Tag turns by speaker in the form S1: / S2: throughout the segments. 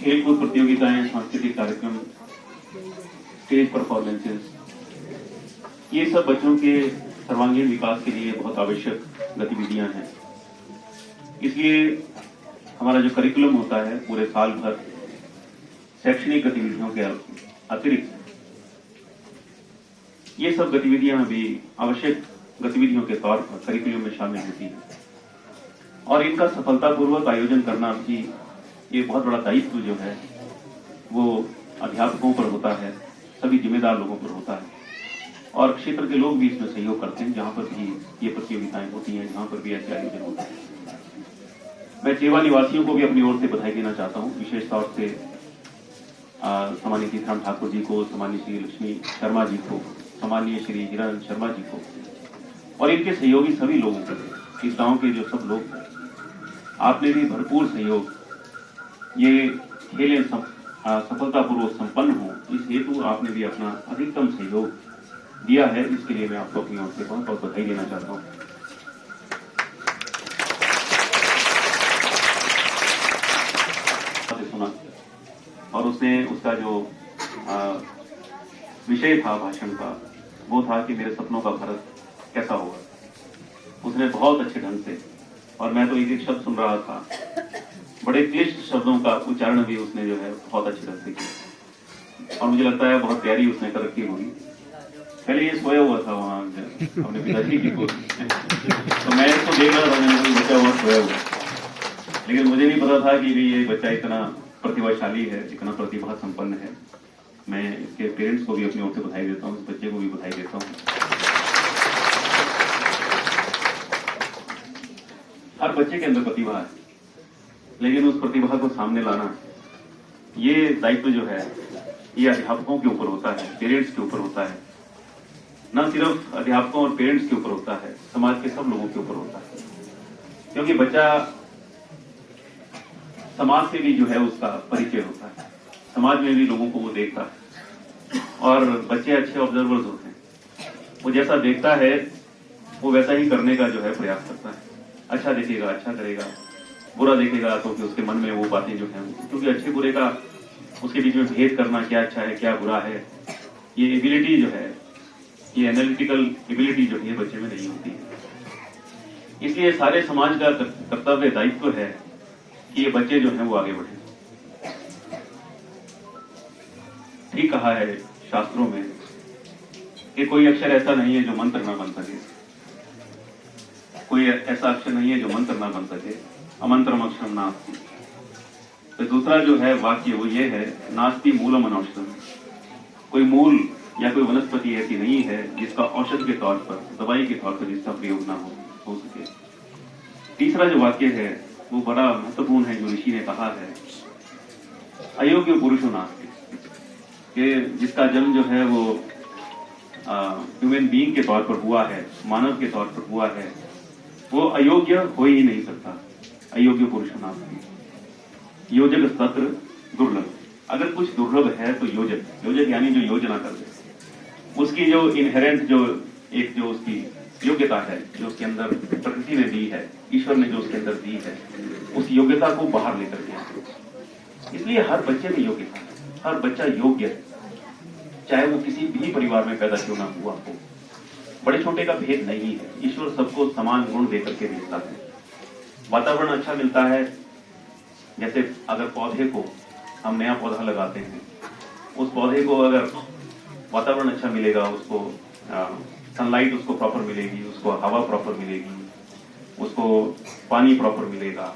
S1: खेलकूद प्रतियोगिताएं, सांस्कृतिक कार्यक्रम, स्टेज परफॉर्मेंसेस, ये सब बच्चों के सर्वांगीण विकास के लिए बहुत आवश्यक गतिविधियां हैं। इसलिए हमारा जो करिकुलम होता है पूरे साल भर शैक्षणिक गतिविधियों के अतिरिक्त ये सब गतिविधियां भी आवश्यक गतिविधियों के तौर पर करिकुलम में शामिल होती हैं और इनका सफलतापूर्वक आयोजन करना भी ये बहुत बड़ा दायित्व जो है वो अध्यापकों पर होता है, सभी जिम्मेदार लोगों पर होता है और क्षेत्र के लोग भी इसमें सहयोग करते हैं। जहां पर भी ये प्रतियोगिताएं होती हैं, जहां पर भी ऐसे आयोजन होते हैं, मैं चेवा निवासियों को भी अपनी ओर से बधाई देना चाहता हूं, विशेष तौर से सामान्य सीताराम ठाकुर जी को, सामान्य श्री लक्ष्मी शर्मा जी को, सामान्य श्री हिरण शर्मा जी को और इनके सहयोगी सभी लोगों को, इस गांव के जो सब लोग हैं, आपने भी भरपूर सहयोग, ये खेलें सफलतापूर्वक संपन्न हो इस हेतु आपने भी अपना अधिकतम सहयोग दिया है। इसके लिए मैं आपको अपनी ओर से बहुत बहुत बधाई देना चाहता हूं। सुना और उसने उसका जो विषय था भाषण का वो था कि मेरे सपनों का भारत कैसा होगा। उसने बहुत अच्छे ढंग से, और मैं तो एक एक शब्द सुन रहा था, बड़े क्लिष्ट शब्दों का उच्चारण भी उसने जो है बहुत अच्छे ढंग से किया और मुझे लगता है बहुत प्यारी उसने कर रखी होगी। पहले ये सोया हुआ था वहां अपने पिताजी की गोद में, तो मैं इसको देख रहा था, मैंने बच्चा वहां सोया हुआ, लेकिन मुझे नहीं पता था कि ये बच्चा इतना प्रतिभाशाली है, इतना प्रतिभा संपन्न है। मैं इसके पेरेंट्स को भी अपनी ओर से बधाई देता हूँ, इस बच्चे को भी बधाई देता हूँ। हर बच्चे के अंदर प्रतिभा है, लेकिन उस प्रतिभा को सामने लाना, ये दायित्व जो है ये अध्यापकों के ऊपर होता है, पेरेंट्स के ऊपर होता है। न सिर्फ अध्यापकों और पेरेंट्स के ऊपर होता है, समाज के सब लोगों के ऊपर होता है, क्योंकि बच्चा समाज से भी जो है उसका परिचय होता है, समाज में भी लोगों को वो देखता है और बच्चे अच्छे ऑब्जर्वर्स होते हैं। वो जैसा देखता है वो वैसा ही करने का जो है प्रयास करता है। अच्छा देखेगा अच्छा करेगा, बुरा देखेगा तो फिर उसके मन में वो बातें जो है, क्योंकि अच्छे बुरे का उसके बीच में भेद करना, क्या अच्छा है क्या बुरा है, ये एबिलिटी जो है, ये एनालिटिकल एबिलिटी जो है बच्चे में नहीं होती है। इसलिए सारे समाज का कर्तव्य दायित्व है कि ये बच्चे जो हैं वो आगे बढ़े। ठीक कहा है शास्त्रों में कि कोई अक्षर ऐसा नहीं है जो मंत्र ना बन सके, कोई ऐसा अक्षर नहीं है जो मंत्र ना बन सके, अमंत्रम अक्षरम नास्ति। तो दूसरा जो है वाक्य वो ये है, नास्ति मूलम अनौषधम। कोई मूल या कोई वनस्पति ऐसी नहीं है जिसका औषध के तौर पर, दवाई के तौर पर जिसका प्रयोग ना हो सके। तीसरा जो वाक्य है वो बड़ा महत्वपूर्ण है, जो ऋषि ने कहा है, अयोग्य पुरुषो नास्ति, कि जिसका जन्म जो है वो ह्यूमन बीइंग के तौर पर हुआ है, मानव के तौर पर हुआ है, वो अयोग्य हो ही नहीं सकता। अयोग्य पुरुषो नास्ति, योजक सत्र दुर्लभ। अगर कुछ दुर्लभ है तो योजक, योजक यानी जो योजना कर दे, उसकी जो इनहेरेंट जो एक जो उसकी योग्यता है, जो उसके अंदर प्रकृति ने दी है, ईश्वर ने जो उसके अंदर दी है, उस योग्यता को बाहर लेकर के आए। इसलिए हर बच्चे में योग्यता है, हर बच्चा योग्य है, चाहे वो किसी भी परिवार में पैदा क्यों ना हुआ हो। बड़े छोटे का भेद नहीं है, ईश्वर सबको समान गुण देकर के भेजता है। वातावरण अच्छा मिलता है, जैसे अगर पौधे को हम नया पौधा लगाते हैं, उस पौधे को अगर वातावरण अच्छा मिलेगा, उसको सनलाइट उसको प्रॉपर मिलेगी, उसको हवा प्रॉपर मिलेगी, उसको पानी प्रॉपर मिलेगा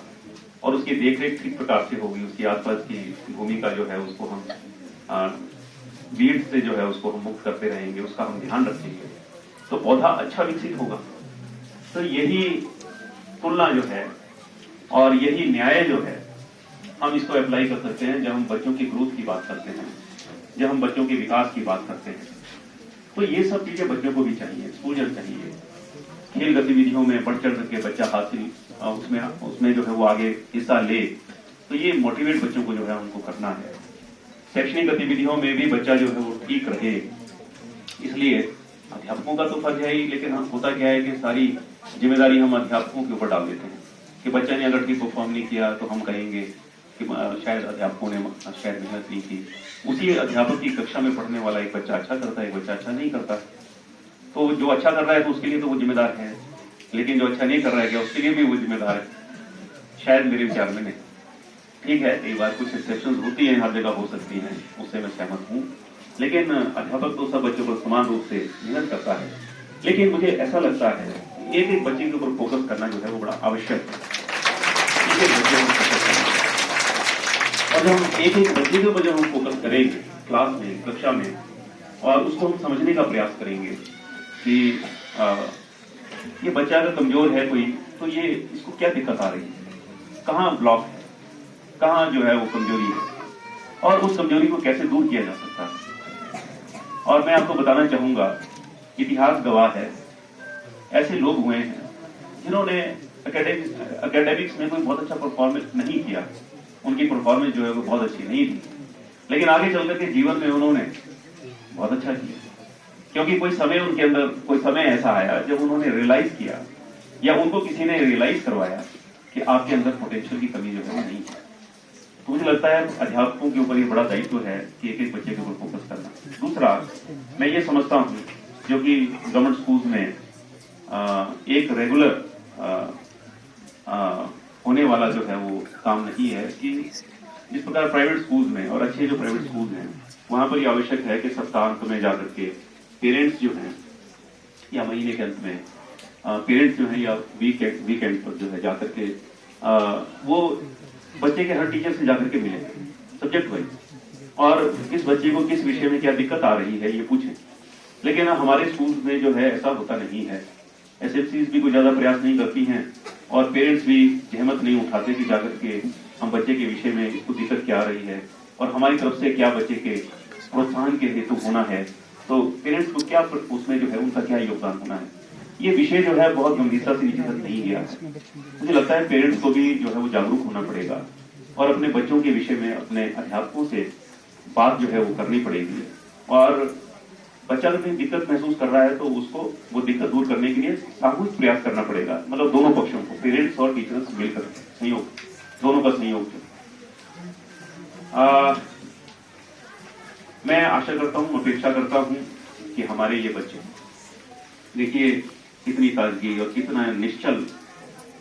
S1: और उसकी देखरेख ठीक प्रकार से होगी, उसकी आसपास की भूमि का जो है उसको हम वीड से जो है उसको हम मुक्त करते रहेंगे, उसका हम ध्यान रखेंगे, तो पौधा अच्छा विकसित होगा। तो यही तुलना जो है और यही न्याय जो है हम इसको अप्लाई कर सकते हैं जब हम बच्चों की ग्रोथ की बात करते हैं, जब हम बच्चों के विकास की बात करते हैं। तो ये सब चीजें बच्चों को भी चाहिए, एक्सपोजर चाहिए, खेल गतिविधियों में बढ़ चढ़ करके बच्चा हासिल उसमें जो है वो आगे हिस्सा ले, तो ये मोटिवेट बच्चों को जो है उनको करना है। शैक्षणिक गतिविधियों में भी बच्चा जो है वो ठीक रहे, इसलिए अध्यापकों का तो फर्ज है ही, लेकिन होता क्या है कि सारी जिम्मेदारी हम अध्यापकों के ऊपर डाल देते हैं कि बच्चा ने अगर ठीक परफॉर्म नहीं किया तो हम कहेंगे कि शायद अध्यापकों ने शायद मेहनत नहीं की, उसी अध्यापक की कक्षा में पढ़ने वाला एक बच्चा अच्छा करता है, एक बच्चा अच्छा नहीं करता। तो जो अच्छा कर रहा है तो उसके लिए तो वो जिम्मेदार है, लेकिन जो अच्छा नहीं कर रहा है क्या उसके लिए भी वो जिम्मेदार है? शायद मेरे विचार में नहीं। ठीक है, कई बार कुछ एक्सेप्शंस होती हैं, हर जगह हो सकती हैं, उससे मैं सहमत हूँ, लेकिन अध्यापक तो सब बच्चों पर समान रूप से मेहनत करता है। लेकिन मुझे ऐसा लगता है एक एक बच्चे के ऊपर फोकस करना जो है वो बड़ा आवश्यक है। एक एक बच्चे को फोकस करना, और जब हम एक एक बच्चे के ऊपर जब हम फोकस करेंगे क्लास में, कक्षा में, और उसको हम समझने का प्रयास करेंगे कि ये बच्चा अगर कमजोर है कोई, तो ये इसको क्या दिक्कत आ रही है, कहाँ ब्लॉक है, कहाँ जो है वो कमजोरी है, और उस कमजोरी को कैसे दूर किया जा सकता है। और मैं आपको बताना चाहूंगा, इतिहास गवाह है, ऐसे लोग हुए हैं जिन्होंने एकेडमिक्स में कोई बहुत अच्छा परफॉर्मेंस नहीं किया, उनकी परफॉर्मेंस जो है वो बहुत अच्छी नहीं थी, लेकिन आगे चल करके जीवन में उन्होंने बहुत अच्छा किया, क्योंकि कोई समय उनके अंदर, कोई समय ऐसा आया जब उन्होंने रियलाइज किया, या उनको किसी ने रियलाइज करवाया कि आपके अंदर पोटेंशियल की कमी जो है वो नहीं है। तो मुझे लगता है अध्यापकों के ऊपर ये बड़ा दायित्व है कि एक एक बच्चे के ऊपर फोकस करना। दूसरा, मैं ये समझता हूँ, जो कि गवर्नमेंट स्कूल में एक रेगुलर होने वाला जो है वो काम नहीं है, कि जिस प्रकार प्राइवेट स्कूल में, और अच्छे जो प्राइवेट स्कूल हैं वहां पर ये आवश्यक है कि सप्ताहांत में जाकर के पेरेंट्स जो हैं, या महीने के अंत में पेरेंट्स जो हैं, या वीकेंड पर जो है जाकर के वो बच्चे के हर टीचर से जाकर के मिले सब्जेक्ट वाइज, और किस बच्चे को किस विषय में क्या दिक्कत आ रही है ये पूछें। लेकिन हमारे स्कूल में जो है ऐसा होता नहीं है, एसएफसीज भी कोई ज्यादा प्रयास नहीं करती हैं, और पेरेंट्स भी जहमत नहीं उठाते कि जाकर के हम बच्चे के विषय में इसको दिक्कत क्या आ रही है, और हमारी तरफ से क्या बच्चे के प्रोत्साहन के हेतु होना है, तो पेरेंट्स को क्या उसमें जो है उनका क्या योगदान होना है। ये विषय जो है बहुत गंभीरता से नीचे तक नहीं गया है। मुझे लगता है पेरेंट्स को भी जो है वो जागरूक होना पड़ेगा, और अपने बच्चों के विषय में अपने अध्यापकों से बात जो है वो करनी पड़ेगी, और बच्चा अगर कहीं दिक्कत महसूस कर रहा है तो उसको वो दिक्कत दूर करने के लिए सामूहिक प्रयास करना पड़ेगा, मतलब दोनों पक्षों को, पेरेंट्स और टीचर्स मिलकर सहयोग, दोनों का सहयोग। मैं आशा करता हूं, अपेक्षा करता हूं कि हमारे ये बच्चे, देखिए कितनी ताजगी और कितना निश्चल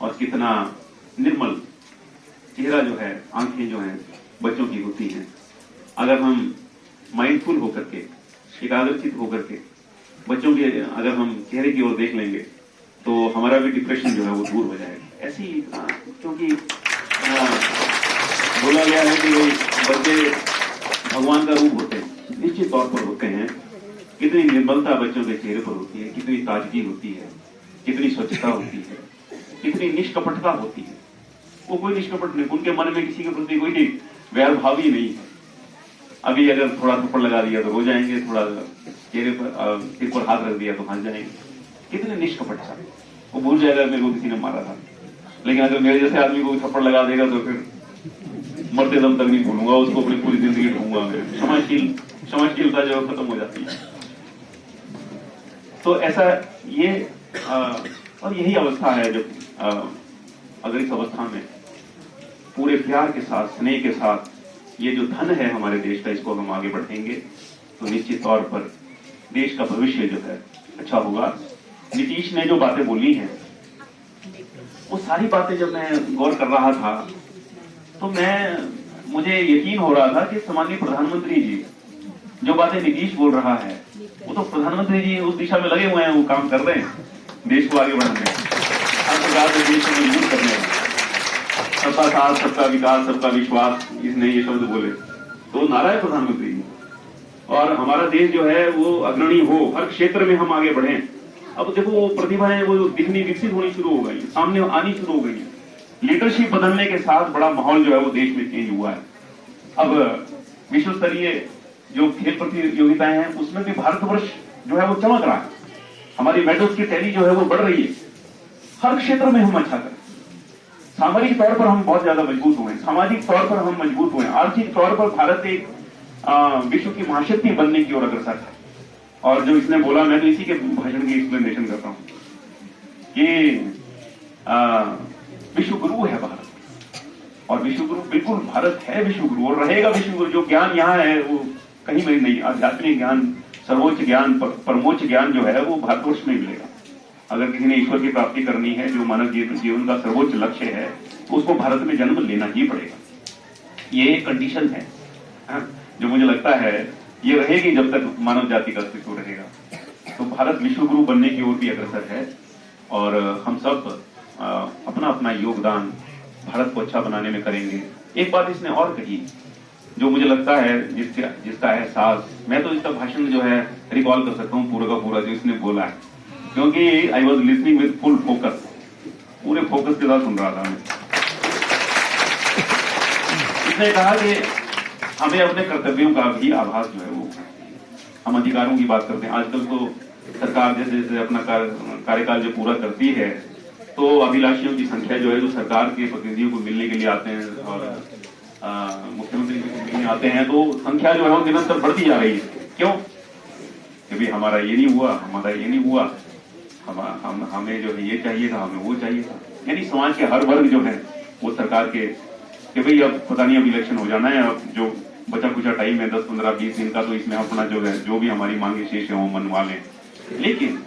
S1: और कितना निर्मल चेहरा जो है, आंखें जो हैं बच्चों की होती हैं। अगर हम माइंडफुल होकर के, एकाग्रचित होकर के बच्चों के अगर हम चेहरे की ओर देख लेंगे तो हमारा भी डिप्रेशन जो है वो दूर हो जाएगा। ऐसी क्योंकि बोला गया है कि बच्चे भगवान का रूप होते हैं, निश्चित तौर पर होते हैं। कितनी निर्मलता बच्चों के चेहरे पर होती है, कितनी ताजगी होती है, कितनी स्वच्छता होती है, कितनी निष्कपटता होती है। वो कोई निष्कपट नहीं, उनके मन में किसी के प्रति कोई वैर भाव ही नहीं है। अभी अगर थोड़ा थप्पड़ लगा दिया तो रो जाएंगे, थोड़ा चेहरे पर सिर पर हाथ रख दिया तो हंस जाएंगे। कितने निष्कपट सा, वो भूल जाएगा मेरे को किसी ने मारा था। लेकिन अगर मेरे जैसे आदमी को थप्पड़ लगा देगा तो फिर मरते दम तक नहीं भूलूंगा उसको, अपनी पूरी जिंदगी ढूंढूंगा मैं। क्षमाशीलता जो खत्म हो जाती है। तो ऐसा ये और यही अवस्था है जो अगर इस अवस्था में पूरे प्यार के साथ, स्नेह के साथ ये जो धन है हमारे देश का, इसको हम आगे बढ़ेंगे तो निश्चित तौर पर देश का भविष्य जो है अच्छा होगा। नीतीश ने जो बातें बोली हैं वो सारी बातें जब मैं गौर कर रहा था तो मुझे यकीन हो रहा था कि सामान्य प्रधानमंत्री जी जो बातें नीतीश बोल रहा है वो तो प्रधानमंत्री जी उस दिशा में लगे हुए हैं, वो काम कर रहे हैं देश को आगे बढ़ाने, हर प्रकार से देश को मजबूत करने में। सबका साथ, सबका विकास, सबका विश्वास, इसने ये शब्द बोले तो नारा है प्रधानमंत्री जी। और हमारा देश जो है वो अग्रणी हो, हर क्षेत्र में हम आगे बढ़े। अब देखो वो प्रतिभाएं वो दिखनी, विकसित होनी शुरू हो गई, सामने आनी शुरू हो गई। लीडरशिप बदलने के साथ बड़ा माहौल जो है वो देश में चेंज हुआ है। अब विश्व स्तरीय जो खेल प्रतियोगिताएं हैं उसमें भी भारतवर्ष जो है वो चमक रहा है। हमारी मेडल्स की टैली जो है वो बढ़ रही है। हर क्षेत्र में हम अच्छा करें। सामरिक तौर पर हम बहुत ज्यादा मजबूत हुए, सामाजिक तौर पर हम मजबूत हुए, आर्थिक तौर पर भारत एक विश्व की महाशक्ति बनने की ओर अग्रसर है। और जो इसने बोला, मैं तो इसी के भाषण की एक्सप्लेनेशन करता हूं कि विश्व गुरु है भारत। और विश्वगुरु बिल्कुल भारत है विश्वगुरु और रहेगा विश्वगुरु। जो ज्ञान यहाँ है वो कहीं में नहीं, आध्यात्मिक ज्ञान, सर्वोच्च ज्ञान, परमोच्च ज्ञान जो है वो भारतवर्ष में मिलेगा। अगर किसी ने ईश्वर की प्राप्ति करनी है, जो मानव जीवन का सर्वोच्च लक्ष्य है, तो उसको भारत में जन्म लेना ही पड़ेगा। ये एक कंडीशन है जो मुझे लगता है ये रहेगी जब तक मानव जाति का अस्तित्व रहेगा। तो भारत विश्वगुरु बनने की ओर भी अग्रसर है और हम सब अपना अपना योगदान भारत को अच्छा बनाने में करेंगे। एक बात इसने और कही जो मुझे लगता है जिसका एहसास मैं तो इसका भाषण जो है रिकॉल कर सकता हूँ पूरा का पूरा जो इसने बोला है, क्योंकि I was listening with full focus, पूरे फोकस के साथ सुन रहा था मैं। इसने कहा कि हमें अपने कर्तव्यों का भी आभास जो है वो, हम अधिकारों की बात करते हैं आजकल तो सरकार जैसे जैसे अपना कार्यकाल जो पूरा करती है तो अभिलाषियों की संख्या जो है जो सरकार के प्रतिनिधियों को मिलने के लिए आते हैं और मुख्यमंत्री को मिलने आते हैं तो संख्या जो है वो निरंतर बढ़ती जा रही है। क्यों? क्योंकि हमारा ये नहीं हुआ, हमारा ये नहीं हुआ, हमें जो है ये चाहिए था, हमें वो चाहिए था। यानी समाज के हर वर्ग जो है वो सरकार के कि भाई अब पता नहीं अब इलेक्शन हो जाना है, अब जो बचा कुचा टाइम है 10, 15, 20 दिन का, तो इसमें अपना जो है जो भी हमारी मांगे शेष है वो मनवा लें। लेकिन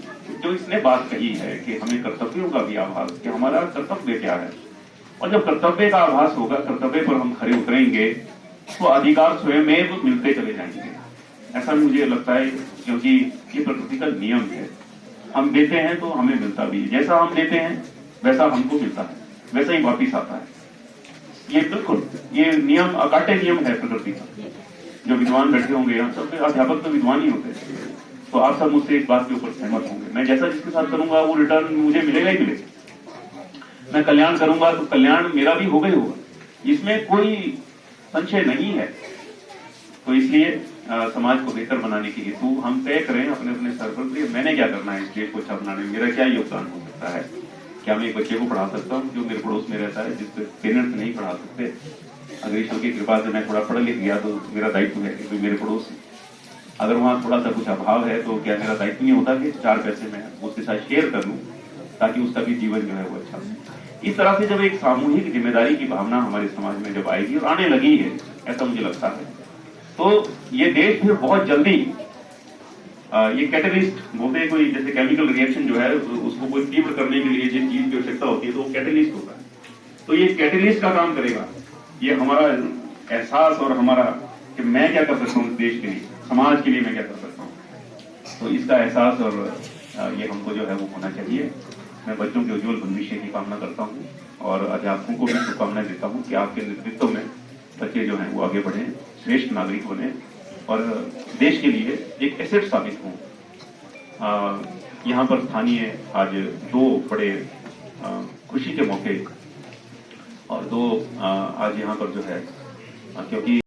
S1: जो इसने बात कही है कि हमें कर्तव्यों का भी आभास, कि हमारा कर्तव्य क्या है, और जब कर्तव्य का आभास होगा, कर्तव्य पर हम खरे उतरेंगे तो अधिकार स्वयं में मिलते चले जाएंगे। ऐसा मुझे लगता है क्योंकि ये प्रकृति का नियम है, हम देते हैं तो हमें मिलता भी है, जैसा हम देते हैं वैसा हमको मिलता है, वैसा ही वापिस आता है। ये बिल्कुल ये नियम अकाट्य नियम है प्रकृति का। जो विद्वान बैठे होंगे यहाँ सब अध्यापक तो विद्वान ही होते हैं, तो आप सब मुझसे इस बात के ऊपर सहमत होंगे। मैं जैसा जिसके साथ करूंगा वो रिटर्न मुझे मिलेगा ही मिलेगा। मैं कल्याण करूंगा तो कल्याण मेरा भी होगा ही होगा, इसमें कोई संशय नहीं है। तो इसलिए समाज को बेहतर बनाने के हेतु हम तय करें अपने अपने स्तर पर मैंने क्या करना है, इस देश को अच्छा बनाने में मेरा क्या योगदान हो सकता है। क्या मैं एक बच्चे को पढ़ा सकता हूँ जो मेरे पड़ोस में रहता है, जिसके पेरेंट्स नहीं पढ़ा सकते? अगर ईश्वर की कृपा से मैं थोड़ा पढ़ लिख गया तो मेरा दायित्व है कि मेरे पड़ोस, अगर वहाँ थोड़ा सा कुछ अभाव है तो क्या मेरा दायित्व नहीं होता कि 4 पैसे मैं उसके साथ शेयर कर लूँ ताकि उसका भी जीवन जो है वो अच्छा हो। इस तरह से जब एक सामूहिक जिम्मेदारी की भावना हमारे समाज में जब आएगी और आने लगी है, ऐसा मुझे लगता है, तो ये देश फिर बहुत जल्दी ये कैटलिस्ट बोलते हैं, कोई जैसे केमिकल रिएक्शन जो है उसको कोई तीव्र करने के लिए जिस चीज की आवश्यकता होती है तो वो कैटलिस्ट होता है। तो ये कैटलिस्ट का काम करेगा, ये हमारा एहसास और हमारा कि मैं क्या कर सकता हूँ देश के लिए, समाज के लिए मैं क्या कर सकता हूँ, तो इसका एहसास और ये हमको जो है वो होना चाहिए। मैं बच्चों के उज्जवल भविष्य की कामना करता हूँ और अध्यापकों को भी शुभकामनाएं देता हूँ कि आपके नेतृत्व में बच्चे जो हैं वो आगे बढ़े, श्रेष्ठ नागरिक बने और देश के लिए एक एसेट साबित हों। यहाँ पर स्थानीय आज 2 बड़े खुशी के मौके और 2 आज यहाँ पर जो है क्योंकि